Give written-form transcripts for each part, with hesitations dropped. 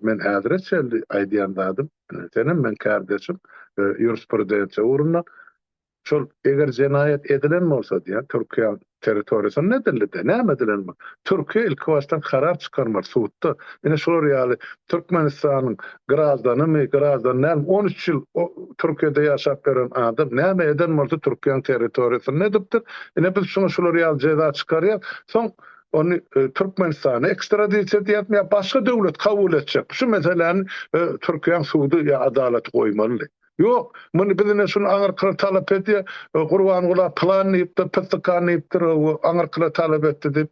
Men häzire çeldi aýdýandadım. Senem men kardeşim ýurisprudensiýa urundan şol eger jenaýat edilen bolsa diýen Türkiýe territoriýasyny nedildi, näme edilen? Türkiýe ilk başdan karar çykarmak suwtda. Ine şol ýaly Türkmenistanyň grazanymy, grazanyn 13 ýyl Türkiýede ýaşap beren adam näme eden bolsa Türkiýeň territoriýasyny nedipdir. Ine biz şol ýaly jeda çykarýar. Soň onu Türkmenistana ekstradisiýa diýip başga döwlet kabul etjek. Şu meseleni Türkiýeň suwdy ýa adalet goýmaly. Yok, bunu bizine şunu Aňarkala talap edýär, Gurbangula plan ýypdy, PKK ýypdy, Aňarkala talap etdi dip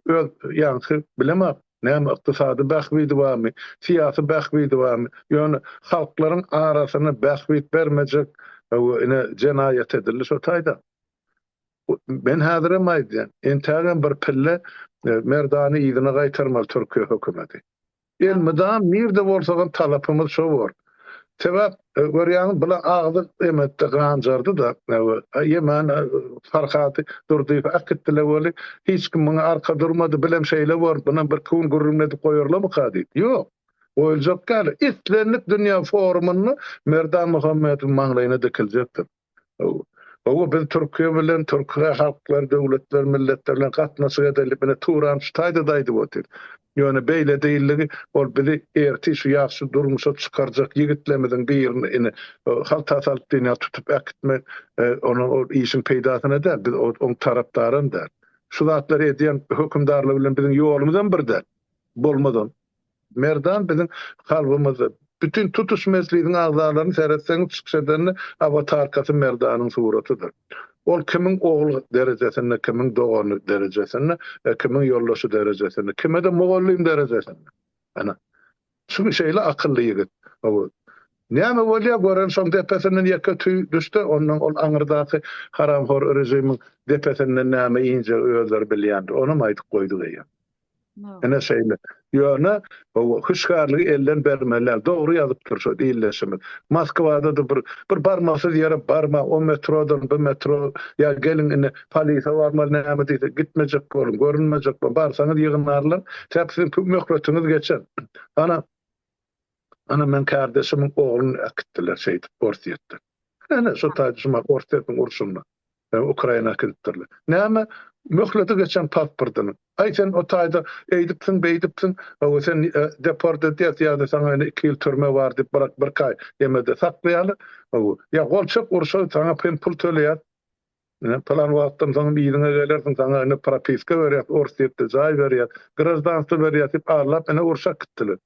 ýa-ni bilemem. Näme ykdysady bähwi dowamy, siýasy bähwi dowamy, ýöne halklaryň arasyny bähwi bermejek ine jenaýat edildi şo taýda. Ben häzirem aýdýan, entägen bir pille merdany ýygyna gaýtarmaly Türkiýe hökümeti. Elmydam nirde bolsaň talapymyz şo bor. Sebäp görýäňiz bilen agdy emetde ganjardy da ýemen farhaty durdy akitdile boli hiç kim muňa arka durmady bilem şeýle bor buna bir kun gurrunlady goýarlamy kady. Ýok. Oýuljak gal itlenlik dünýä forumuny Merdan Muhammedow maňlaýyna dikiljekdir. O biz Türkiýe bilen Türkiýe halklar, döwletler, milletler bilen gatnaşyk edilip Turan ştaýda daýdy botyr. Ýöne beýle diýilligi ol bizi erti şu ýaşy durmuşa çykarjak ýigitlemeden birini halta saltyna tutup akitme onu o işin peýdasyna da biz on tarapdaryn da. Şu zatlar edýän hökümdarlyk bilen biziň ýolumyzdan birde bolmadan. Merdan biziň kalbymyzy bütün tutuş mesleğinin ağzalaryny seretseňiz çykşadyny avatarkasy Merdanyň suratydyr. Ol kimiň ogly derejesinde, kimiň dogany derejesinde, kimiň ýoldaşy derejesinde, kime de mogollym derejesinde. Ana şu şeýle akylly ýigit. Näme bolýar gören şoň depesinden ýeke tüý düşdi, ondan ol aňyrdaky haramhor rejimiň depesinden näme inje öýler bilýär. Onu aýdyp goýdy diýen. Ene şeýle. Ýöne o huşgarlygy elden bermeler. Dogry ýazypdyr şo diýilleşimi. Moskwada da bir barmasy ýere barma, o metrodan bu metro ýa gelin ine polisiýa barmaly näme diýdi, gitmejek bolun, görünmejek bolun. Barsaňyz ýygnarlar, täpsiň möhretiňiz geçer. Ana men kardeşimiň ogluny akitdiler şeýdip bortýetdi. Ana şo taýdyşyma bortýetdiň urşunda. Ukraina akitdiler. Näme möhleti geçen pasportyny. Ay sen o taýda eýdipsiň, beýdipsiň, o sen deport edýär ýa-da saňa 2 ýyl türme bar diýip bir kay ýemede saklaýaly. Ya golçak urşa saňa pul töleýär. Plan wagtdan saňa biziňe gelersiň, saňa propiska berýär, orsiýetde jaý berýär, grazdanstw berýär diýip arlap ene urşak gitdiler.